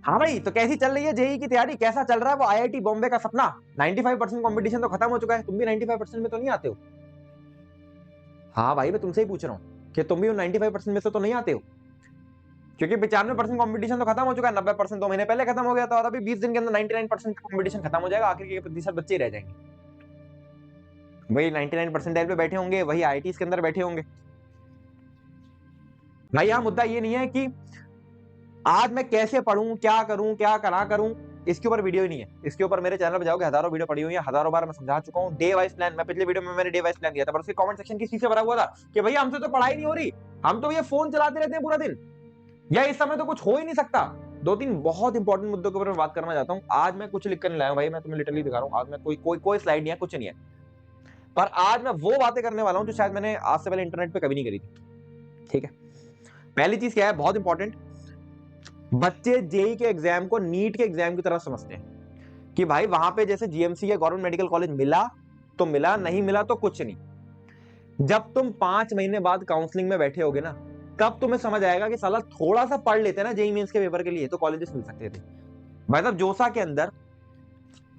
हाँ भाई, तो कैसी चल रही है जेई की तैयारी, कैसा चल रहा है वो आईआईटी बॉम्बे का सपना? 95% कंपटीशन तो खत्म हो चुका है, तुम भी 95% में तो नहीं आते हो? हाँ भाई, मैं तुमसे ही पूछ रहा हूँ कि तुम भी उन 95% में से तो नहीं आते हो, क्योंकि 95% कंपटीशन तो खत्म हो चुका है, 90% 2 महीने पहले खत्म हो गया था, और अभी 20 दिन के अंदर 99% कंपटीशन खत्म हो जाएगा, आखिर के प्रतिशत बच्चे ही रह जाएंगे। वही 99% पे बैठे होंगे, वही आईआईटी के अंदर बैठे होंगे। भाई यहाँ मुद्दा ये नहीं है कि आज मैं कैसे पढ़ूं, क्या करूं, क्या करा करूं, इसके ऊपर वीडियो ही नहीं है। इसके ऊपर मेरे चैनल पे जाओगे, हजारों वीडियो पड़ी हुई है, हजारों बार मैं समझा चुका हूं। डे वाइज प्लान, मैं पिछले वीडियो में मैंने डे वाइज प्लान दिया था, पर उसके कमेंट सेक्शन किस चीज से भरा हुआ था कि भैया हमसे तो पढ़ाई नहीं हो रही, हम तो ये फोन चलाते रहते हैं पूरा दिन, या इस समय तो कुछ हो ही नहीं सकता। 2-3 बहुत इंपॉर्टेंट मुद्दों के ऊपर मैं बात करना चाहता हूं। आज मैं कुछ लिखकर नहीं लाया हूं भाई, मैं तुम्हें लिटरली दिखा रहा हूं। आज मैं कोई स्लाइड नहीं है, कुछ नहीं है, पर आज मैं वो बातें करने वाला हूं जो शायद मैंने आज से पहले इंटरनेट पे कभी नहीं करी थी। ठीक है, पहली चीज क्या है, बहुत इंपॉर्टेंट, बच्चे जेई के एग्जाम को नीट के एग्जाम की तरह समझते हैं कि भाई वहां पे जैसे जीएमसी या गवर्नमेंट मेडिकल कॉलेज मिला तो मिला, नहीं मिला तो कुछ नहीं। जब तुम 5 महीने बाद काउंसलिंग में बैठे होगे ना, तब तुम्हें समझ आएगा कि साला थोड़ा सा पढ़ लेते ना जेई मेंस के पेपर के लिए तो कॉलेजेस मिल सकते थे। भाई साहब, जोसा के अंदर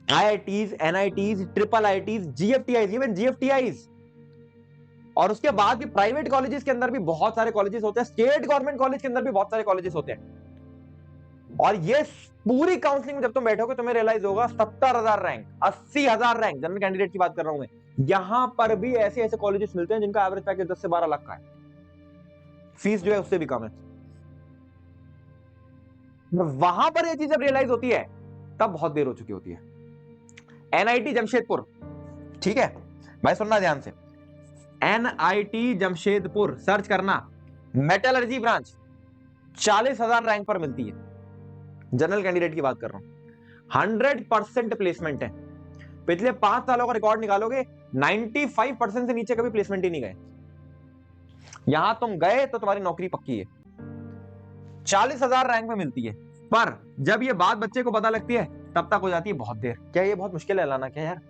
IITs, NITs, triple ITs, GFTIs, even GFTIs, और उसके बाद भी प्राइवेट कॉलेजेस के अंदर भी बहुत सारे कॉलेजेस होते हैं, स्टेट गवर्नमेंट कॉलेज के अंदर भी बहुत सारे कॉलेजेस होते हैं। और ये पूरी काउंसलिंग में जब तुम बैठोगे तुम्हें रियलाइज होगा 70,000 रैंक, 80,000 रैंक, जनरल कैंडिडेट की बात कर रहा हूं मैं, यहां पर भी ऐसे ऐसे कॉलेजेस मिलते हैं जिनका एवरेज पैकेज 10 से 12 लाख का है, फीस जो है उससे भी कम है। वहां पर ये चीज जब रियलाइज होती है तब बहुत देर हो चुकी होती है। एनआईटी जमशेदपुर, ठीक है भाई, सुनना ध्यान से, एनआईटी जमशेदपुर सर्च करना, मेटलर्जी ब्रांच 40,000 रैंक पर मिलती है, जनरल कैंडिडेट की बात कर रहा हूं। 100% प्लेसमेंट है, पिछले 5 सालों का रिकॉर्ड निकालोगे 95% से नीचे कभी प्लेसमेंट ही नहीं गए। यहां तुम गए तो तुम्हारी नौकरी पक्की है, 40,000 रैंक में मिलती है। पर जब ये बात बच्चे को पता लगती है तब तक हो जाती है बहुत देर। क्या ये बहुत मुश्किल है लाना? क्या यार,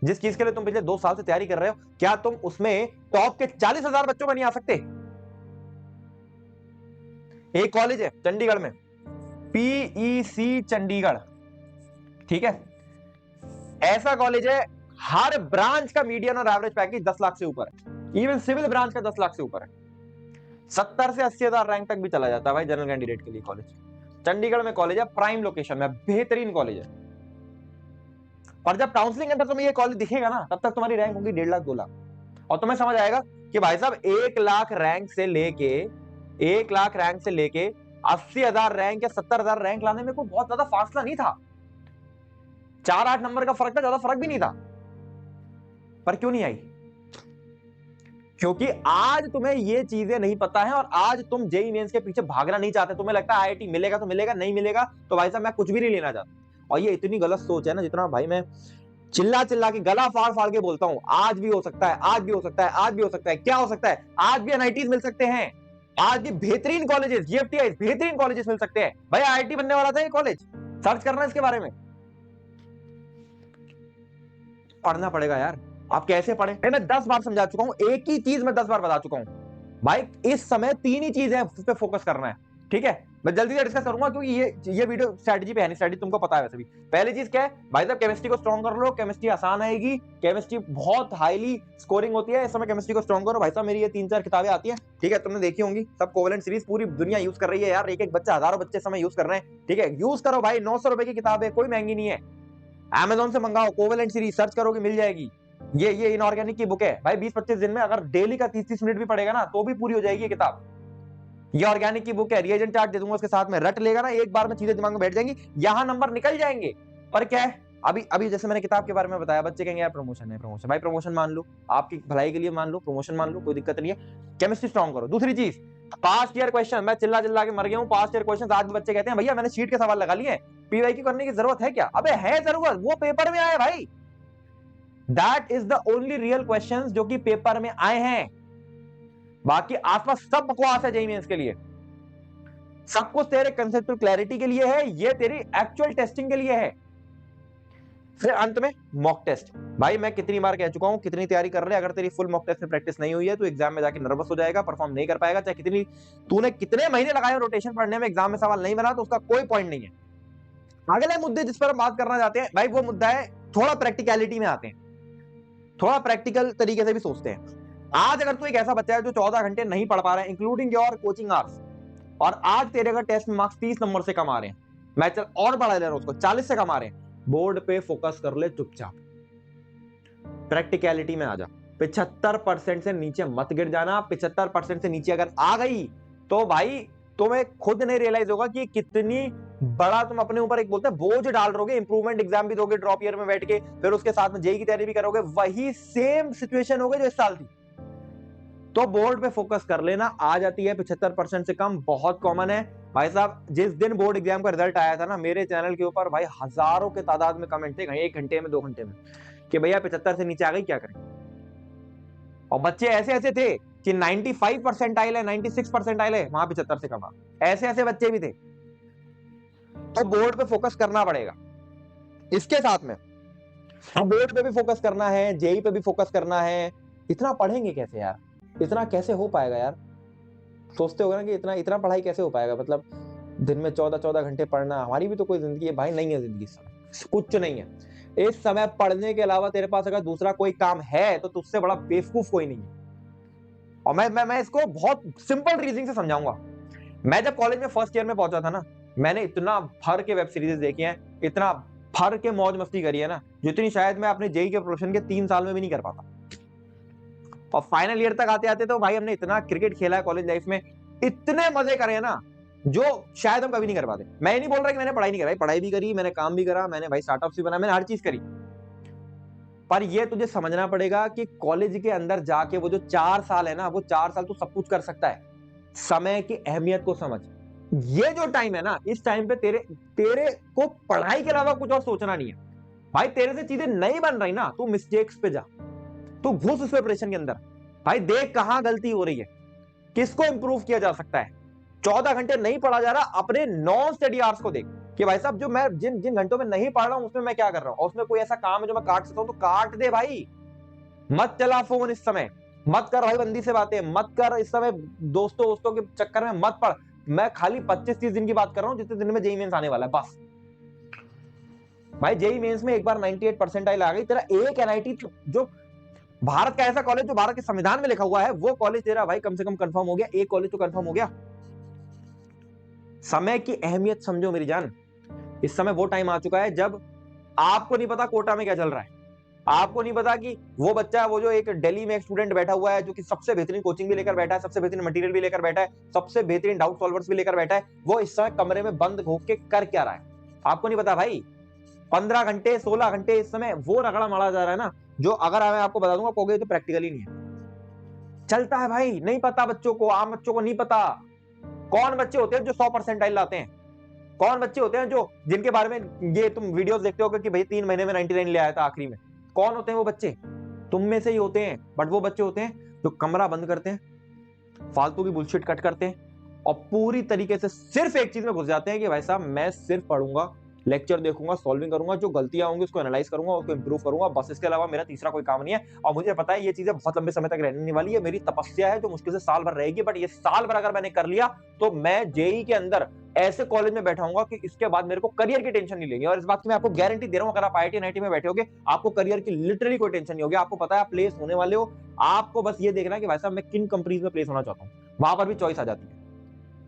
जिस चीज के लिए तुम पिछले 2 साल से तैयारी कर रहे हो, क्या तुम उसमें टॉप के 40,000 बच्चों में नहीं आ सकते? एक कॉलेज है चंडीगढ़ में, पीईसी चंडीगढ़, ठीक है, ऐसा कॉलेज है, हर ब्रांच का मीडियन और एवरेज पैकेज 10 लाख से ऊपर है, इवन सिविल ब्रांच का 10 लाख से ऊपर है, 70 से 80,000 रैंक तक भी चला जाता है भाई जनरल कैंडिडेट के लिए कॉलेज। चंडीगढ़ में कॉलेज है, प्राइम लोकेशन में, बेहतरीन कॉलेज है। पर जब काउंसलिंग के अंदर तुम्हें ये कॉलेज दिखेगा ना, तब तक तुम्हारी रैंक होगी 1.5 लाख 2 लाख, और तुम्हें समझ आएगा कि भाई साहब 1 लाख रैंक से लेके 80,000 रैंक या 70,000 रैंक लाने में कोई बहुत ज्यादा फासला नहीं था, 4-8 नंबर का फर्क था, ज्यादा फर्क भी नहीं था। पर क्यों नहीं आई? क्योंकि आज तुम्हें ये चीजें नहीं पता है, और आज तुम जेई मेंस के पीछे भागना नहीं चाहते। तुम्हें लगता है आईआईटी मिलेगा तो मिलेगा, नहीं मिलेगा तो भाई साहब मैं कुछ भी नहीं लेना चाहता। और ये इतनी गलत सोच है ना, जितना भाई मैं चिल्ला चिल्ला के गला फाड़ फाड़ के बोलता हूं, आज भी हो सकता है, आज भी हो सकता है, आज भी हो सकता है, क्या हो सकता है, आज भी एनआईटीज मिल सकते हैं, आज भी बेहतरीन कॉलेजेस, जीएफटीआई बेहतरीन कॉलेजेस मिल सकते हैं। भाई आईआईटी बनने वाला था ये कॉलेज, सर्च करना इसके बारे में, पढ़ना पड़ेगा यार। आप कैसे पढ़े, मैं 10 बार समझा चुका हूं, एक ही चीज मैं 10 बार बता चुका हूं भाई। इस समय 3 ही चीज है उस पे फोकस करना है, ठीक है। मैं जल्दी से डिस्कस करूंगा क्योंकि ये वीडियो स्ट्रेटजी पे है नहीं, स्ट्रेटजी तुमको पता है वैसे भी। पहली चीज क्या है भाई साहब, केमिस्ट्री को स्ट्रॉन्ग कर लो, केमिस्ट्री आसान आएगी, केमिस्ट्री बहुत हाईली स्कोरिंग होती है, इस समय केमिस्ट्री को स्ट्रॉन्ग करो भाई साहब। मेरी ये 3-4 किताबें आती हैं, ठीक है, तुमने देखी होंगी, सब कोवेलेंट सीरीज पूरी दुनिया यूज कर रही है यार, एक एक बच्चा, हजारों बच्चे समय यूज कर रहे हैं, ठीक है, यूज करो भाई। 900 रुपए की किताब है, कोई महंगी नहीं है, अमेजोन से मंगाओ, कोवेलेंट सीरीज सर्च करोगे मिल जाएगी। ये इनऑर्गेनिक की बुक है भाई, 20-25 दिन में अगर डेली का 30-30 मिनट भी पड़ेगा ना तो भी पूरी हो जाएगी ये किताब। ये ऑर्गेनिक की बुक है, रिएजेंट चार्ट दे दूंगा उसके साथ में, रट लेगा ना एक बार में, चीजें दिमाग में बैठ जाएंगी, यहां नंबर निकल जाएंगे। पर क्या है, अभी अभी जैसे मैंने किताब के बारे में बताया, बच्चे कहेंगे यार प्रमोशन है, प्रमोशन भाई, प्रमोशन मान लो, आपकी भलाई के लिए मान लो, प्रमोशन मान लो, कोई दिक्कत नहीं है, केमिस्ट्री स्ट्रॉन्ग करो। दूसरी चीज, पास्ट ईयर क्वेश्चन, मैं चिल्ला चिल्ला के मर गया हूं, पास्ट ईयर क्वेश्चन आज भी बच्चे कहते हैं भैया मैंने शीट के सवाल लगा लिए, पीवाईक्यू करने की जरूरत है क्या? अबे है जरूरत, वो पेपर में आए भाई, that is the only real question जो कि पेपर में आए हैं, बाकी आसपास सब बकवास है जेईई मेंस के लिए। सब कुछ तेरे कंसेप्चुअल क्लैरिटी के लिए है, ये तेरी एक्चुअल टेस्टिंग के लिए है। फिर अंत में मॉक टेस्ट। भाई मैं कितनी बार कह चुका हूं, कितनी तैयारी कर रहे, अगर तेरी फुल मॉक टेस्ट में प्रैक्टिस नहीं हुई है तो एग्जाम में जाके नर्वस हो जाएगा, परफॉर्म नहीं कर पाएगा। चाहे कितनी तूने कितने महीने लगाए रोटेशन पढ़ने में, एग्जाम में सवाल नहीं बना तो उसका कोई पॉइंट नहीं है। अगले मुद्दे जिस पर हम बात करना चाहते हैं भाई, वो मुद्दा है थोड़ा प्रैक्टिकलिटी में आते हैं, थोड़ा प्रैक्टिकल तरीके से भी सोचते हैं। आज अगर तू एक ऐसा बच्चा है जो 14 घंटे नहीं पढ़ पा रहा है इंक्लूडिंग योर कोचिंग आवर्स, और आज तेरे अगर टेस्ट में मार्क्स 30 नंबर से कम आ रहे हैं, मैं चल और बढ़ा दे रहा हूं उसको 40 से कम आ रहे हैं, बोर्ड पे फोकस कर ले चुपचाप, प्रैक्टिकलिटी में आ जा। 75% से नीचे मत गिर जाना। 75% से नीचे अगर आ गई तो भाई तुम्हें खुद नहीं रियलाइज होगा कि कितनी बड़ा तुम अपने ऊपर एक बोलते हैं बोझ डाल रहोगे। इंप्रूवमेंट एग्जाम भी दोगे ड्रॉप ईयर में बैठ के, फिर उसके साथ में जेई की तैयारी भी करोगे, वही सेम सिचुएशन होगी जो इस साल थी। तो बोर्ड पे फोकस कर लेना। आ जाती है 75% से कम, बहुत कॉमन है भाई साहब। जिस दिन बोर्ड एग्जाम का रिजल्ट आया था ना, मेरे चैनल के ऊपर भाई हजारों के तादाद में कमेंट थे, 1 घंटे में 2 घंटे में, कि भैया 75 से नीचे आ गई क्या करें। और बच्चे ऐसे ऐसे थे कि 95 परसेंटाइल है, 96 परसेंटाइल है, वहां 75 से कम। ऐसे ऐसे बच्चे भी थे। तो बोर्ड पे फोकस करना पड़ेगा। इसके साथ में बोर्ड पे भी फोकस करना है, जेई पे भी फोकस करना है। इतना पढ़ेंगे कैसे यार, इतना कैसे हो पाएगा यार। सोचते हो ना कि इतना इतना पढ़ाई कैसे हो पाएगा, मतलब दिन में 14-14 घंटे पढ़ना। हमारी भी तो कोई जिंदगी है भाई, नहीं है जिंदगी, कुछ नहीं है इस समय। पढ़ने के अलावा तेरे पास अगर दूसरा कोई काम है तो तुझसे बड़ा बेवकूफ कोई नहीं है। और मैं इसको बहुत सिंपल रीजनिंग से समझाऊंगा। मैं जब कॉलेज में फर्स्ट ईयर में पहुंचा था ना, मैंने इतना भर के वेब सीरीज देखी हैं, इतना भर के मौज मस्ती करी है ना, जितनी शायद मैं अपने जेई के प्रोफेशन के 3 साल में भी नहीं कर पाता। और फाइनल ईयर तक आते आते तो भाई हमने इतना क्रिकेट खेला है कॉलेज लाइफ में, इतने मजे करे हैं ना जो शायद हम कभी नहीं कर पाते। मैं नहीं बोल रहा कि मैंने पढ़ाई नहीं करी, पढ़ाई भी करी, मैंने काम भी करा, मैंने भाई स्टार्टअप्स भी बनाया, मैंने हर चीज करी। पर ये तुझे समझना पड़ेगा कि कॉलेज के अंदर जाके वो जो 4 साल है ना, वो 4 साल तू सब कुछ कर सकता है। समय की अहमियत को समझ। ये जो टाइम है ना, इस टाइम पे तेरे को पढ़ाई के अलावा कुछ और सोचना नहीं है। भाई तेरे से चीजें नहीं बन रही ना, तू मिस्टेक्स पे जा, तू घुस उस प्रिपरेशन के अंदर। भाई देख कहां गलती हो रही है, किसको इंप्रूव किया जा सकता है। 14 घंटे नहीं पढ़ा जा रहा, अपने नॉन स्टडी आवर्स को देख कि भाई साहब जो मैं जिन जिन घंटों में नहीं पढ़ रहा हूं उसमें मैं क्या कर रहा हूं, और उसमें कोई ऐसा काम है जो मैं काट सकता हूं तो काट दे भाई। मत चला फोन इस समय, मत कर भाई बंदी से बातें, मत कर इस समय दोस्तों के चक्कर में मत पढ़। मैं खाली 25-30 दिन की बात कर रहा हूं, जितने दिन में जेई मेंस आने वाला है बस। भाई जेई मेंस में एक बार 98 परसेंटाइल आ गई, तेरा एक एनआईटी जो भारत का ऐसा कॉलेज जो भारत के संविधान में लिखा हुआ है, वो कॉलेज तेरा भाई कम से कम कंफर्म हो गया। एक कॉलेज तो कंफर्म हो गया। समय की अहमियत समझो मेरी जान। इस समय वो टाइम आ चुका है जब आपको नहीं पता कोटा में क्या चल रहा है, आपको नहीं पता कि वो बच्चा, वो जो एक दिल्ली में एक स्टूडेंट बैठा हुआ है जो कि सबसे बेहतरीन कोचिंग भी लेकर बैठा है, सबसे बेहतरीन मटेरियल भी लेकर बैठा है, सबसे बेहतरीन डाउट सॉल्वर्स भी लेकर बैठा है, वो इस समय कमरे में बंद होके कर क्या रहा है आपको नहीं पता भाई। 15 घंटे 16 घंटे इस समय वो रगड़ा मारा जा रहा है ना, जो अगर मैं आपको बता दूंगा कहोगे तो प्रैक्टिकल ही नहीं है। चलता है भाई, नहीं पता बच्चों को, आम बच्चों को नहीं पता। कौन बच्चे होते हैं जो 100 परसेंटाइल लाते हैं, कौन बच्चे होते हैं जो जिनके बारे में ये तुम वीडियोस देखते हो कि भाई 3 महीने में 99 ले आया था आखिरी में। कौन होते हैं वो बच्चे, तुम में से ही होते हैं। बट वो बच्चे होते हैं जो कमरा बंद करते हैं, फालतू की बुलशिट कट करते हैं और पूरी तरीके से सिर्फ एक चीज में घुस जाते हैं कि भाई साहब मैं सिर्फ पढ़ूंगा, लेक्चर देखूंगा, सॉल्विंग करूंगा, जो गलतियां होंगी उसको एनालाइज करूंगा, उसको इंप्रूव करूंगा, बस इसके अलावा मेरा तीसरा कोई काम नहीं है। और मुझे पता है ये चीजें बहुत लंबे समय तक रहने वाली है, मेरी तपस्या है जो मुश्किल से साल भर रहेगी, बट ये साल भर अगर मैंने कर लिया तो मैं जेई के अंदर ऐसे कॉलेज में बैठाऊंगा कि इसके बाद मेरे को करियर की टेंशन नहीं लेंगे। और इस बात की मैं आपको गारंटी दे रहा हूं, अगर आप आईआईटी एनआईटी में बैठे होगे आपको करियर की लिटरली कोई टेंशन नहीं होगी। आपको पता है आप प्लेस होने वाले हो, आपको बस ये देखना है कि भाई साहब मैं किन कंपनीज में प्लेस होना चाहता हूं, वहां पर भी चॉइस आ जाती है,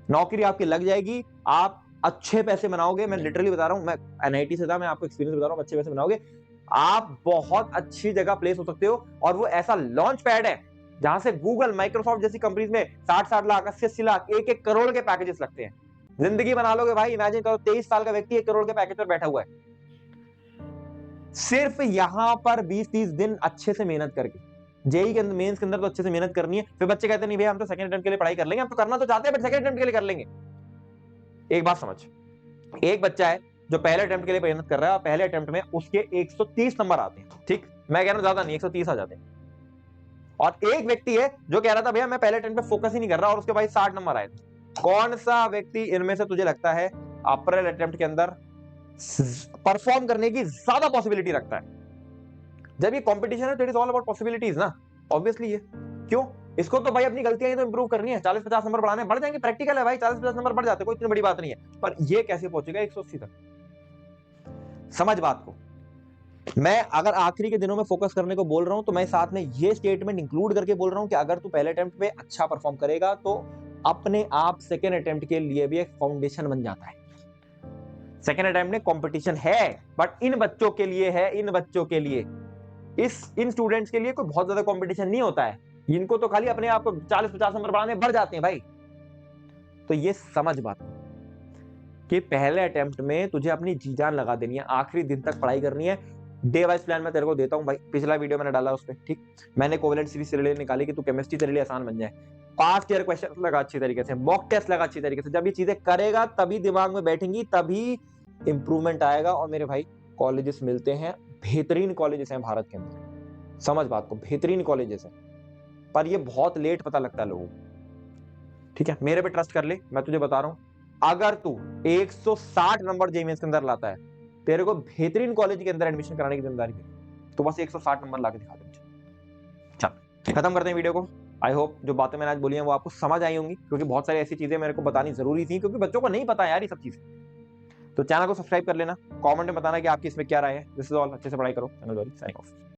नौकरी आपकी लग जाएगी, आप अच्छे पैसे बनाओगे। मैं लिटरली बता रहा हूं, मैं एनआईटी से था, मैं आपको एक्सपीरियंस बता रहा हूं, अच्छे पैसे बनाओगे, आप बहुत अच्छी जगह प्लेस हो सकते हो। और वो ऐसा लॉन्च पैड है जहां से गूगल, माइक्रोसॉफ्ट जैसी कंपनीज में 60-60 लाख, 80-80 लाख, 1-1 करोड़ के पैकेजेस लगते हैं। जिंदगी बना लोगे भाई। इमेजिन करो 23 साल का व्यक्ति 1 करोड़ के पैकेज पर बैठा हुआ है, सिर्फ यहां पर 20-30 दिन अच्छे से मेहनत करके। जेई के अंदर, मेंस के अंदर तो अच्छे से मेहनत करनी है। फिर बच्चे कहते नहीं भैया हम तो सेकंड अटेम्प्ट के लिए पढ़ाई कर लेंगे, हम तो करना तो चाहते हैं बट सेकंड अटेम्प्ट के लिए कर लेंगे। एक बात समझ, एक बच्चा है जो पहले अटेम्प्ट के लिए मेहनत कर रहा है और पहले अटेम्प्ट में उसके 130 नंबर आते हैं, ठीक, मैं कह रहा हूं ज्यादा नहीं, 130 आ जाते हैं। और एक व्यक्ति है जो कह रहा था भैया मैं पहले अटेम्प्ट पे फोकस ही नहीं कर रहा और उसके भाई 60 नंबर आए थे। कौन सा व्यक्ति इनमें से तुझे लगता है अप्रैल अटेम्प्ट के अंदर परफॉर्म करने की ज्यादा पॉसिबिलिटी रखता है। जब ये कंपटीशन है तो it is all about possibilities ना, ऑब्वियसली ये क्यों, इसको तो भाई अपनी गलतियां ही तो इंप्रूव करनी है, 40-50 नंबर बढ़ाने बढ़ जाएंगे, प्रैक्टिकल है भाई, 40-50 नंबर बढ़ जाते, कोई इतनी बड़ी बात नहीं है, पर ये कैसे पहुंचेगा 180 तक, समझ बात को। मैं अगर आखिरी के दिनों में फोकस करने को बोल रहा हूं तो मैं साथ में ये स्टेटमेंट इंक्लूड करके बोल रहा हूं कि अगर तू पहले अटेम्प्ट पे अच्छा परफॉर्म करेगा तो अपने आप सेकेंड अटेम्प्ट के लिए भी एक फाउंडेशन बन जाता है। सेकेंड अटेम्प्ट में कंपटीशन है, बट इन बच्चों के लिए है, इन बच्चों के लिए, इन स्टूडेंट्स के लिए कोई बहुत ज्यादा कंपटीशन नहीं होता है, इनको तो खाली अपने आप को 40-50 नंबर बढ़ाने बढ़ जाते हैं भाई। तो ये समझ बात कि पहले अटेम्प्ट में तुझे अपनी जी जान लगा देनी है, आखिरी दिन तक पढ़ाई करनी है। डे वाइज प्लान मैं तेरे को देता हूं भाई, पिछला वीडियो मैंने डाला उस पर, ठीक, मैंने कोवेलेंट सीरीज से निकाली कि तू केमिस्ट्री तेरे लिए आसान बन जाए, पास्ट ईयर क्वेश्चन लगा अच्छी तरीके से, मॉक टेस्ट लगा अच्छी तरीके से, जब ये चीजें करेगा तभी दिमाग में बैठेंगी, तभी इंप्रूवमेंट आएगा। और मेरे भाई कॉलेजेस मिलते हैं, बेहतरीन कॉलेजेस हैं भारत के अंदर, समझ बात को, बेहतरीन कॉलेजेस हैं, पर ये बहुत लेट पता लगता है लोगों को, ठीक है, मेरे पे ट्रस्ट कर ले, मैं तुझे बता रहा हूं, अगर तू 160 नंबर जेईई के अंदर लाता है, तेरे को बेहतरीन कॉलेज के अंदर एडमिशन कराने की जिम्मेदारी है, तो बस 160 नंबर लाके दिखा दे मुझे। चल खत्म करते हैं वीडियो को। आई होप जो बातें मैंने आज बोली हैं वो आपको समझ आई होंगी, क्योंकि बहुत सारी ऐसी चीजें मेरे को बतानी जरूरी थी, क्योंकि बच्चों को नहीं पता यार ये सब चीजें। तो चैनल को सब्सक्राइब कर लेना, कमेंट में बताना कि आपकी इसमें क्या राय है। दिस इज ऑल, अच्छे से पढ़ाई करो। Signing off.